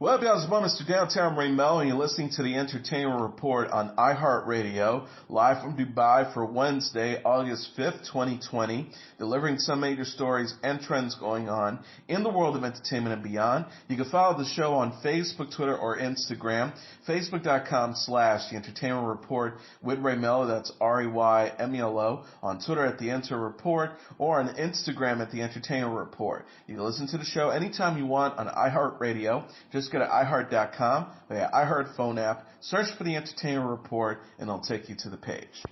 Well, y'all, it's Mr. Downtown Melo, and you're listening to the Entertainment Report on iHeartRadio, live from Dubai for Wednesday, August 5th, 2020, delivering some major stories and trends going on in the world of entertainment and beyond. You can follow the show on Facebook, Twitter, or Instagram, facebook.com/The Entertainment Report with Ray Melo, that's RAYMELO, on Twitter at The Enter Report, or on Instagram at The Entertainment Report. You can listen to the show anytime you want on iHeartRadio. Just go to iHeart.com or the iHeart phone app, search for the Entertainment Report, and it'll take you to the page.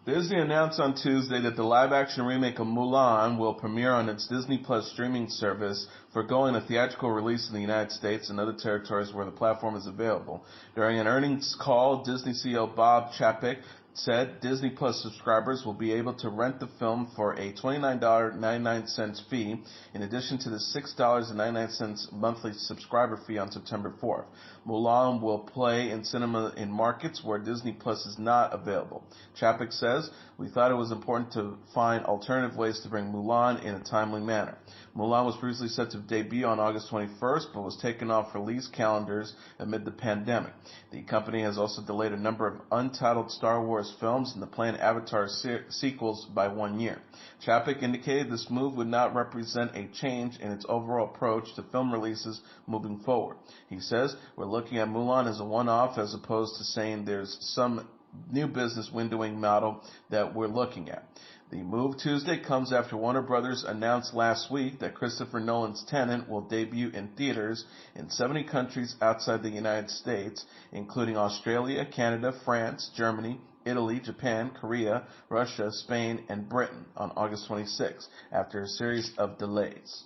Disney announced on Tuesday that the live-action remake of Mulan will premiere on its Disney Plus streaming service, foregoing a theatrical release in the United States and other territories where the platform is available. During an earnings call, Disney CEO Bob Chapek said Disney Plus subscribers will be able to rent the film for a $29.99 fee, in addition to the $6.99 monthly subscriber fee on September 4th. Mulan will play in cinema in markets where Disney Plus is not available. Chapek says, "We thought it was important to find alternative ways to bring Mulan in a timely manner." Mulan was previously set to debut on August 21st, but was taken off release calendars amid the pandemic. The company has also delayed a number of untitled Star Wars films and the planned Avatar sequels by 1 year. Chapek indicated this move would not represent a change in its overall approach to film releases moving forward. He says, "We're looking at Mulan as a one-off as opposed to saying there's some new business windowing model that we're looking at." The move Tuesday comes after Warner Brothers announced last week that Christopher Nolan's Tenet will debut in theaters in 70 countries outside the United States, including Australia, Canada, France, Germany, Italy, Japan, Korea, Russia, Spain, and Britain on August 26, after a series of delays.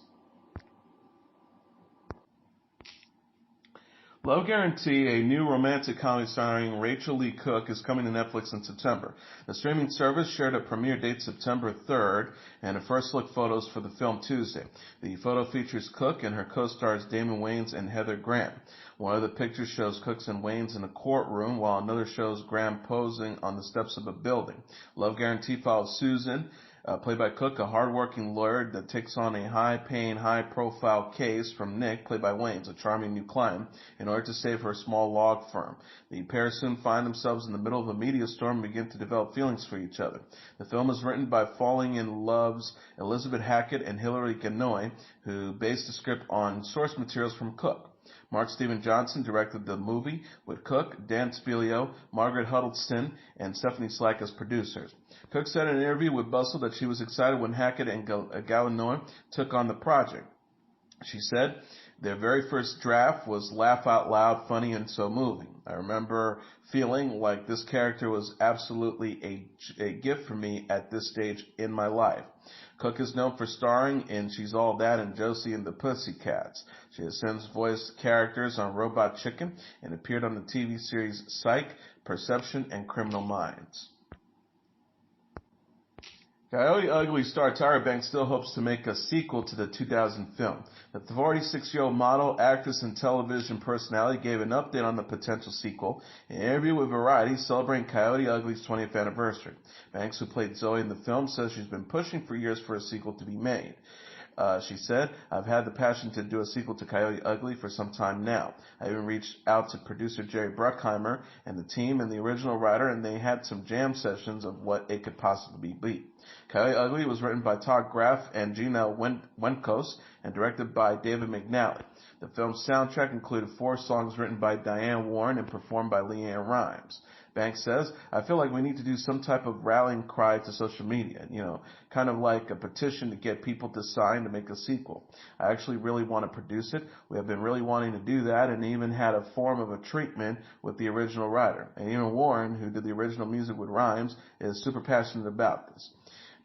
Love Guarantee, a new romantic comedy starring Rachael Leigh Cook, is coming to Netflix in September. The streaming service shared a premiere date September 3rd and a first look photos for the film Tuesday. The photo features Cook and her co-stars Damon Wayans and Heather Graham. One of the pictures shows Cooks and Wayans in a courtroom, while another shows Graham posing on the steps of a building. Love Guarantee follows Susan, played by Cook, a hard-working lawyer that takes on a high-paying, high-profile case from Nick, played by Wayans, a charming new client, in order to save her small law firm. The pair soon find themselves in the middle of a media storm and begin to develop feelings for each other. The film is written by Falling in Love's Elizabeth Hackett and Hilary Ganoy, who based the script on source materials from Cook. Mark Steven Johnson directed the movie, with Cook, Dan Spilio, Margaret Huddleston, and Stephanie Slack as producers. Cook said in an interview with Bustle that she was excited when Hackett and Gallinoy took on the project. She said, "Their very first draft was laugh out loud, funny, and so moving. I remember feeling like this character was absolutely a gift for me at this stage in my life." Cook is known for starring in She's All That and Josie and the Pussycats. She has since voiced characters on Robot Chicken and appeared on the TV series Psych, Perception, and Criminal Minds. Coyote Ugly star Tyra Banks still hopes to make a sequel to the 2000 film. The 46-year-old model, actress, and television personality gave an update on the potential sequel in an interview with Variety celebrating Coyote Ugly's 20th anniversary. Banks, who played Zoe in the film, says she's been pushing for years for a sequel to be made. She said, "I've had the passion to do a sequel to Coyote Ugly for some time now. I even reached out to producer Jerry Bruckheimer and the team and the original writer, and they had some jam sessions of what it could possibly be." Coyote Ugly was written by Todd Graff and Gina Wenkos and directed by David McNally. The film's soundtrack included 4 songs written by Diane Warren and performed by LeAnn Rimes. Banks says, "I feel like we need to do some type of rallying cry to social media, kind of like a petition to get people to sign to make a sequel. I actually really want to produce it. We have been really wanting to do that and even had a form of a treatment with the original writer. And even Warren, who did the original music with Rhymes, is super passionate about this."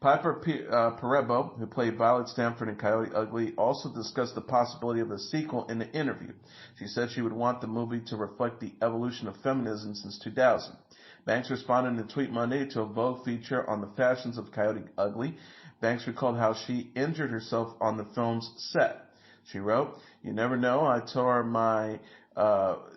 Piper Perabo, who played Violet Stanford in Coyote Ugly, also discussed the possibility of a sequel in the interview. She said she would want the movie to reflect the evolution of feminism since 2000. Banks responded in a tweet Monday to a Vogue feature on the fashions of Coyote Ugly. Banks recalled how she injured herself on the film's set. She wrote, "You never know, I tore my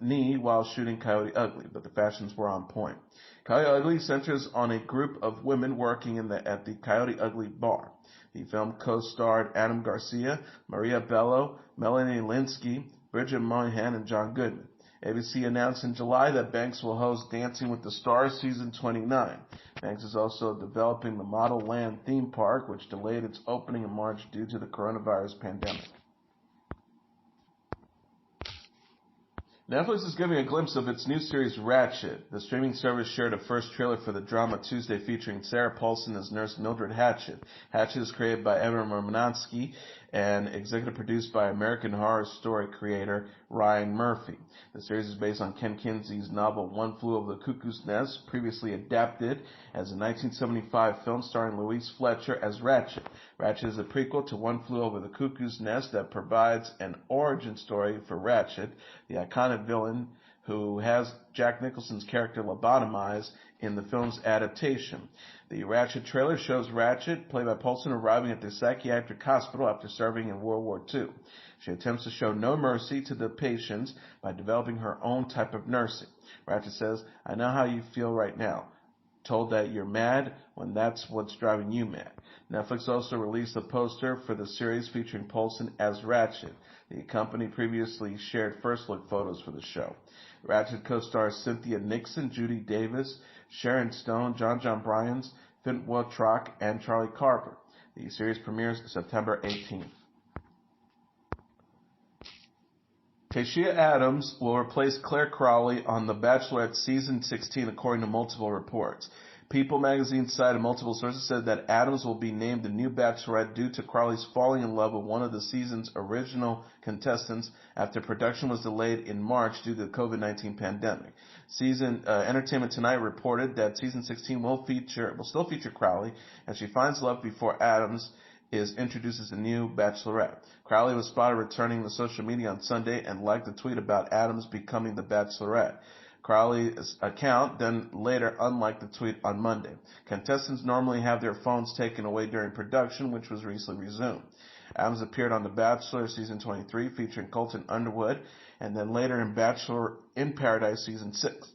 knee while shooting Coyote Ugly, but the fashions were on point." Coyote Ugly centers on a group of women working at the Coyote Ugly bar. The film co-starred Adam Garcia, Maria Bello, Melanie Linsky, Bridget Moynihan, and John Goodman. ABC announced in July that Banks will host Dancing with the Stars Season 29. Banks is also developing the Model Land theme park, which delayed its opening in March due to the coronavirus pandemic. Netflix is giving a glimpse of its new series Ratched. The streaming service shared a first trailer for the drama Tuesday featuring Sarah Paulson as nurse Mildred Ratched. Ratched is created by Evan Romansky and executive produced by American Horror Story creator Ryan Murphy. The series is based on Ken Kinsey's novel One Flew Over the Cuckoo's Nest, previously adapted as a 1975 film starring Louise Fletcher as Ratched. Ratched is a prequel to One Flew Over the Cuckoo's Nest that provides an origin story for Ratched, the iconic villain who has Jack Nicholson's character lobotomized in the film's adaptation. The Ratched trailer shows Ratched, played by Paulson, arriving at the psychiatric hospital after serving in World War II. She attempts to show no mercy to the patients by developing her own type of nursing. Ratched says, "I know how you feel right now. Told that you're mad when that's what's driving you mad." Netflix also released a poster for the series featuring Paulson as Ratched. The company previously shared first-look photos for the show. Ratched co-stars Cynthia Nixon, Judy Davis, Sharon Stone, John Bryans, Finn Wittrock, and Charlie Carver. The series premieres September 18th. Tayshia Adams will replace Clare Crawley on The Bachelorette Season 16, according to multiple reports. People magazine cited multiple sources said that Adams will be named the new Bachelorette due to Crawley's falling in love with one of the season's original contestants after production was delayed in March due to the COVID-19 pandemic. Entertainment Tonight reported that Season 16 will still feature Crawley as she finds love before Adams is introduced as a new Bachelorette. Crowley was spotted returning to social media on Sunday and liked a tweet about Adams becoming the Bachelorette. Crowley's account then later unliked the tweet on Monday. Contestants normally have their phones taken away during production, which was recently resumed. Adams appeared on The Bachelor Season 23 featuring Colton Underwood, and then later in Bachelor in Paradise Season 6.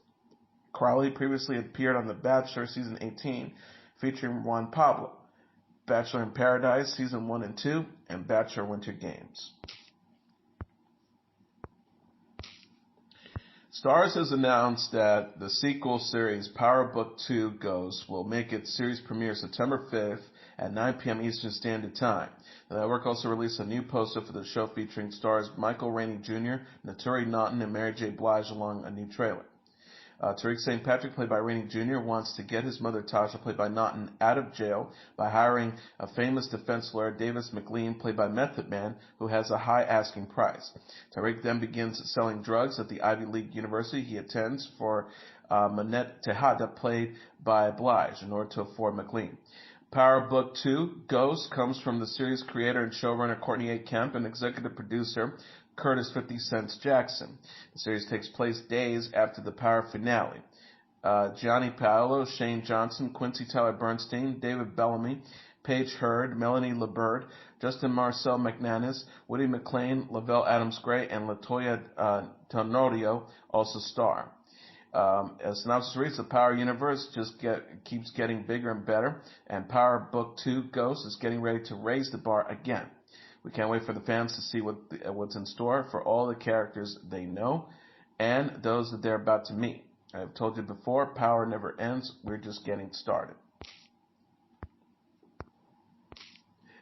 Crowley previously appeared on The Bachelor Season 18 featuring Juan Pablo, Bachelor in Paradise Season 1 and 2, and Bachelor Winter Games. Starz has announced that the sequel series Power Book 2 Ghost will make its series premiere September 5th at 9 p.m. Eastern Standard Time. The network also released a new poster for the show featuring stars Michael Rainey Jr., Naturi Naughton, and Mary J. Blige along a new trailer. Tariq St. Patrick, played by Rainey Jr., wants to get his mother Tasha, played by Naughton, out of jail by hiring a famous defense lawyer, Davis McLean, played by Method Man, who has a high asking price. Tariq then begins selling drugs at the Ivy League university he attends for Manette Tejada, played by Blige, in order to afford McLean. Power Book 2, Ghost, comes from the series creator and showrunner Courtney A. Kemp and executive producer Curtis 50 Cent Jackson. The series takes place days after the Power finale. Gianni Paolo, Shane Johnson, Quincy Tyler Bernstein, David Bellamy, Paige Hurd, Melanie LeBird, Justin Marcel McManus, Woody McLean, Lavelle Adams Gray, and Latoya Tenorio also star. As synopsis reads, the Power universe keeps getting bigger and better, and Power Book 2 Ghost is getting ready to raise the bar again. We can't wait for the fans to see what's in store for all the characters they know and those that they're about to meet. I've told you before, Power never ends. We're just getting started.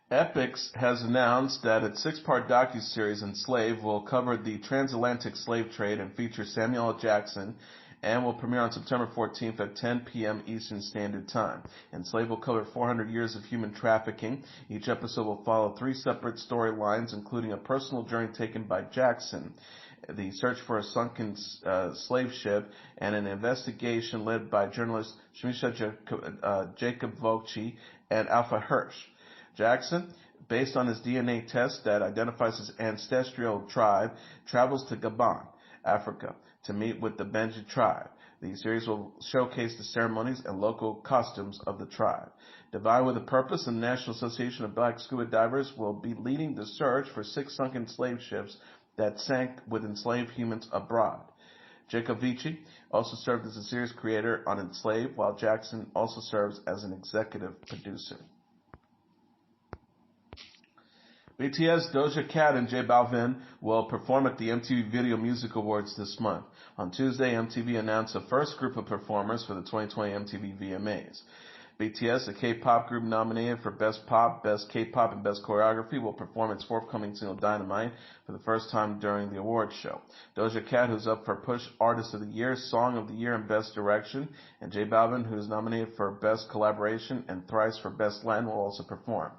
Epix has announced that its 6-part docuseries Enslaved will cover the transatlantic slave trade and feature Samuel L. Jackson, and will premiere on September 14th at 10 p.m. Eastern Standard Time. Enslaved will cover 400 years of human trafficking. Each episode will follow 3 separate storylines, including a personal journey taken by Jackson, the search for a sunken slave ship, and an investigation led by journalists Shamisha Jacob Volchi and Alpha Hirsch. Jackson, based on his DNA test that identifies his ancestral tribe, travels to Gabon, Africa, to meet with the Benji tribe. The series will showcase the ceremonies and local costumes of the tribe. Divine with a Purpose and the National Association of Black Scuba Divers will be leading the search for 6 sunken slave ships that sank with enslaved humans abroad. Jacob Vici also served as a series creator on Enslaved, while Jackson also serves as an executive producer. BTS, Doja Cat, and Balvin will perform at the MTV Video Music Awards this month. On Tuesday, MTV announced the first group of performers for the 2020 MTV VMAs. BTS, a K-pop group nominated for Best Pop, Best K-pop, and Best Choreography, will perform its forthcoming single Dynamite for the first time during the awards show. Doja Cat, who's up for Push Artist of the Year, Song of the Year, and Best Direction, and Balvin, who's nominated for Best Collaboration and thrice for Best Latin, will also perform.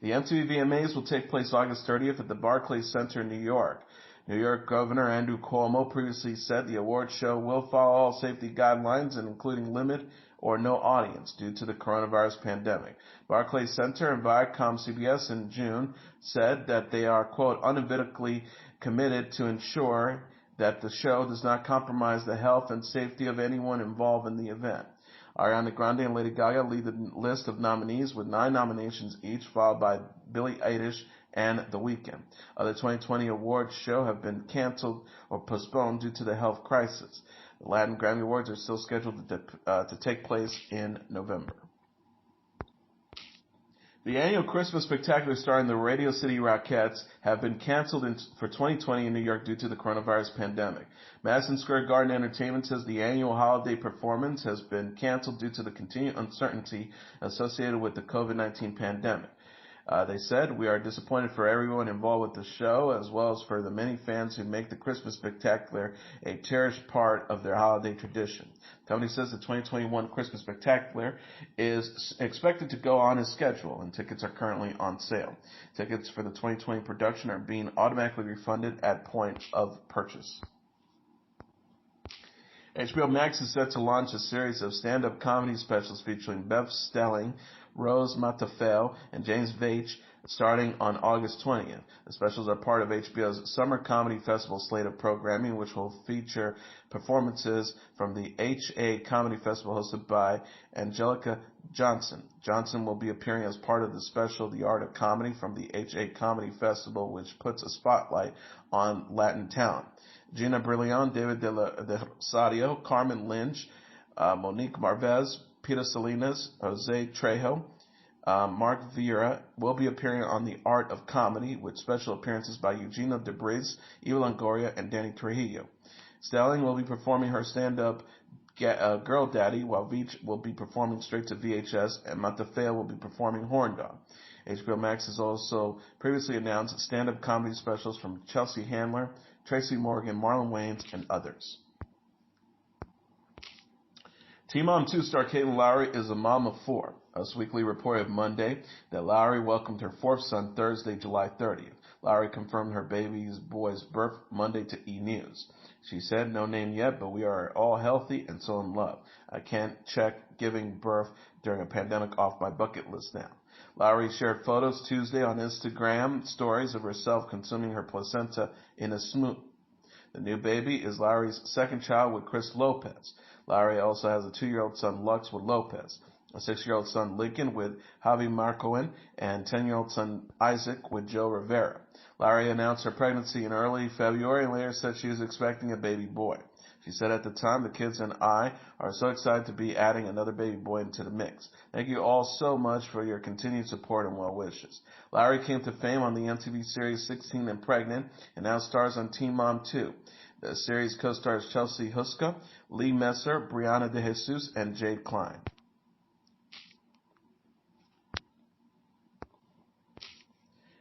The MTV VMAs will take place August 30th at the Barclays Center in New York. New York Governor Andrew Cuomo previously said the awards show will follow all safety guidelines and including limit or no audience due to the coronavirus pandemic. Barclays Center and Viacom CBS in June said that they are, quote, unequivocally committed to ensure that the show does not compromise the health and safety of anyone involved in the event. Ariana Grande and Lady Gaga lead the list of nominees with 9 nominations each, followed by Billie Eilish and The Weeknd. Other 2020 awards shows have been canceled or postponed due to the health crisis. The Latin Grammy Awards are still scheduled to take place in November. The annual Christmas spectacular starring the Radio City Rockettes have been canceled for 2020 in New York due to the coronavirus pandemic. Madison Square Garden Entertainment says the annual holiday performance has been canceled due to the continued uncertainty associated with the COVID-19 pandemic. They said, we are disappointed for everyone involved with the show, as well as for the many fans who make the Christmas Spectacular a cherished part of their holiday tradition. The company says the 2021 Christmas Spectacular is expected to go on as scheduled, and tickets are currently on sale. Tickets for the 2020 production are being automatically refunded at point of purchase. HBO Max is set to launch a series of stand-up comedy specials featuring Beth Stelling, Rose Matafel, and James Veitch starting on August 20th. The specials are part of HBO's Summer Comedy Festival slate of programming, which will feature performances from the HA Comedy Festival hosted by Angelica Johnson. Johnson will be appearing as part of the special The Art of Comedy from the HA Comedy Festival, which puts a spotlight on Latin talent. Gina Brilliant, David de Rosario, Carmen Lynch, Monique Marvez, Peter Salinas, Jose Trejo, Mark Vieira will be appearing on The Art of Comedy with special appearances by Eugenio Debriz, Eva Longoria, and Danny Trujillo. Stelling will be performing her stand-up Girl Daddy, while Veitch will be performing straight to VHS, and Matafel will be performing Horn Dog. HBO Max has also previously announced stand-up comedy specials from Chelsea Handler, Tracy Morgan, Marlon Wayans, and others. Teen Mom 2 star Kailyn Lowry is a mom of 4. Us Weekly reported Monday that Lowry welcomed her 4th son Thursday, July 30th. Lowry confirmed her baby's boy's birth Monday to E! News. She said, no name yet, but we are all healthy and so in love. I can't check giving birth during a pandemic off my bucket list now. Lowry shared photos Tuesday on Instagram stories of herself consuming her placenta in a smooth. The new baby is Lowry's 2nd child with Chris Lopez. Lowry also has a 2-year-old son, Lux, with Lopez, a 6-year-old son, Lincoln, with Javi Marcoen, and 10-year-old son, Isaac, with Joe Rivera. Lowry announced her pregnancy in early February and later said she is expecting a baby boy. She said at the time, the kids and I are so excited to be adding another baby boy into the mix. Thank you all so much for your continued support and well wishes. Lowry came to fame on the MTV series 16 and Pregnant and now stars on Teen Mom 2. The series co-stars Chelsea Huska, Lee Messer, Brianna De Jesus, and Jade Klein.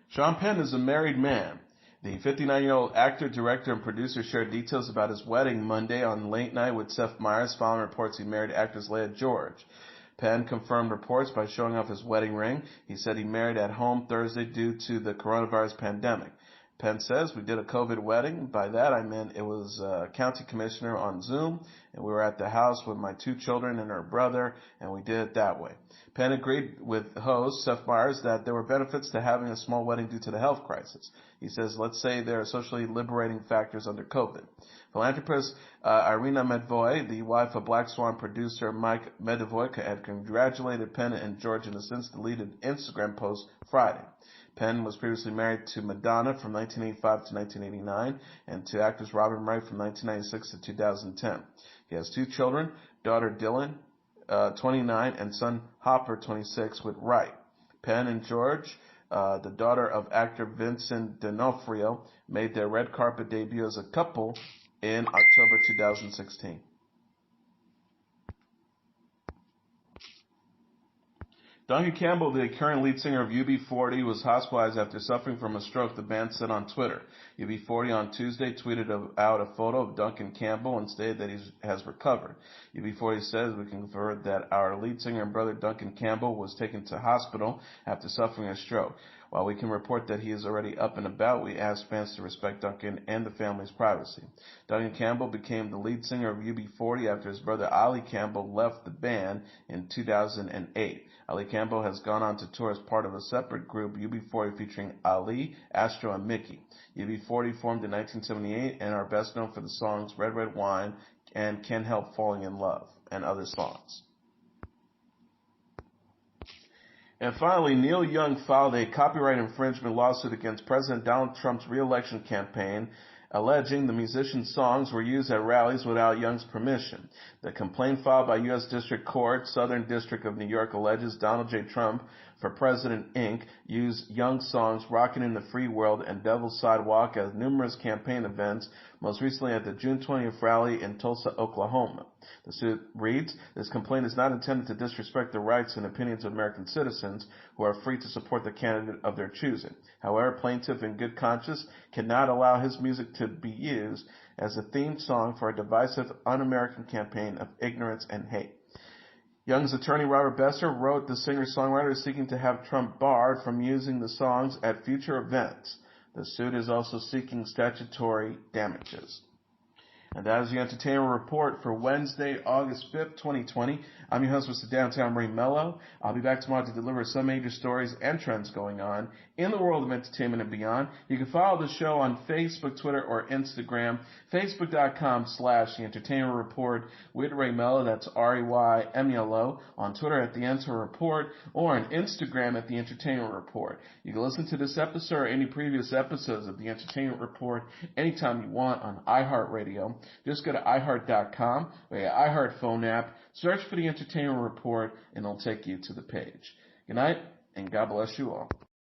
Sean Penn is a married man. The 59-year-old actor, director, and producer shared details about his wedding Monday on Late Night with Seth Meyers following reports he married actress Leah George. Penn confirmed reports by showing off his wedding ring. He said he married at home Thursday due to the coronavirus pandemic. Penn says, we did a COVID wedding. By that I meant it was a county commissioner on Zoom, and we were at the house with my 2 children and her brother, and we did it that way. Penn agreed with host Seth Meyers that there were benefits to having a small wedding due to the health crisis. He says, let's say there are socially liberating factors under COVID. Philanthropist Irina Medvoy, the wife of Black Swan producer Mike Medvoy, had congratulated Penn and George in a since-deleted Instagram post Friday. Penn was previously married to Madonna from 1985 to 1989 and to actress Robin Wright from 1996 to 2010. He has 2 children, daughter Dylan, 29, and son Hopper, 26, with Wright. Penn and George the daughter of actor Vincent D'Onofrio, made their red carpet debut as a couple in October 2016. Duncan Campbell, the current lead singer of UB40, was hospitalized after suffering from a stroke, the band said on Twitter. UB40 on Tuesday tweeted out a photo of Duncan Campbell and stated that he has recovered. UB40 says, "We confirmed that our lead singer and brother Duncan Campbell was taken to hospital after suffering a stroke. While we can report that he is already up and about, we ask fans to respect Duncan and the family's privacy." Duncan Campbell became the lead singer of UB40 after his brother Ali Campbell left the band in 2008. Ali Campbell has gone on to tour as part of a separate group, UB40, featuring Ali, Astro, and Mickey. UB40 formed in 1978 and are best known for the songs Red Red Wine and Can't Help Falling in Love and other songs. And finally, Neil Young filed a copyright infringement lawsuit against President Donald Trump's re-election campaign, alleging the musician's songs were used at rallies without Young's permission. The complaint filed by U.S. District Court, Southern District of New York, alleges Donald J. Trump for President Inc. used Young's songs Rockin' in the Free World and Devil's Sidewalk at numerous campaign events, most recently at the June 20th rally in Tulsa, Oklahoma. The suit reads, "This complaint is not intended to disrespect the rights and opinions of American citizens who are free to support the candidate of their choosing. However, plaintiff in good conscience cannot allow his music to be used as a theme song for a divisive, un-American campaign of ignorance and hate." Young's attorney Robert Besser wrote the singer-songwriter is seeking to have Trump barred from using the songs at future events. The suit is also seeking statutory damages. And that is the Entertainment Report for Wednesday, August 5th, 2020. I'm your host, Mr. Downtown Ray Melo. I'll be back tomorrow to deliver some major stories and trends going on in the world of entertainment and beyond. You can follow the show on Facebook, Twitter, or Instagram. Facebook.com/The Entertainment Report with Ray Melo. That's RAYMELO. On Twitter at The Enter Report, or on Instagram at The Entertainment Report. You can listen to this episode or any previous episodes of The Entertainment Report anytime you want on iHeartRadio. Just go to iHeart.com or your iHeart phone app, search for The Entertainment Report, and it'll take you to the page. Good night, and God bless you all.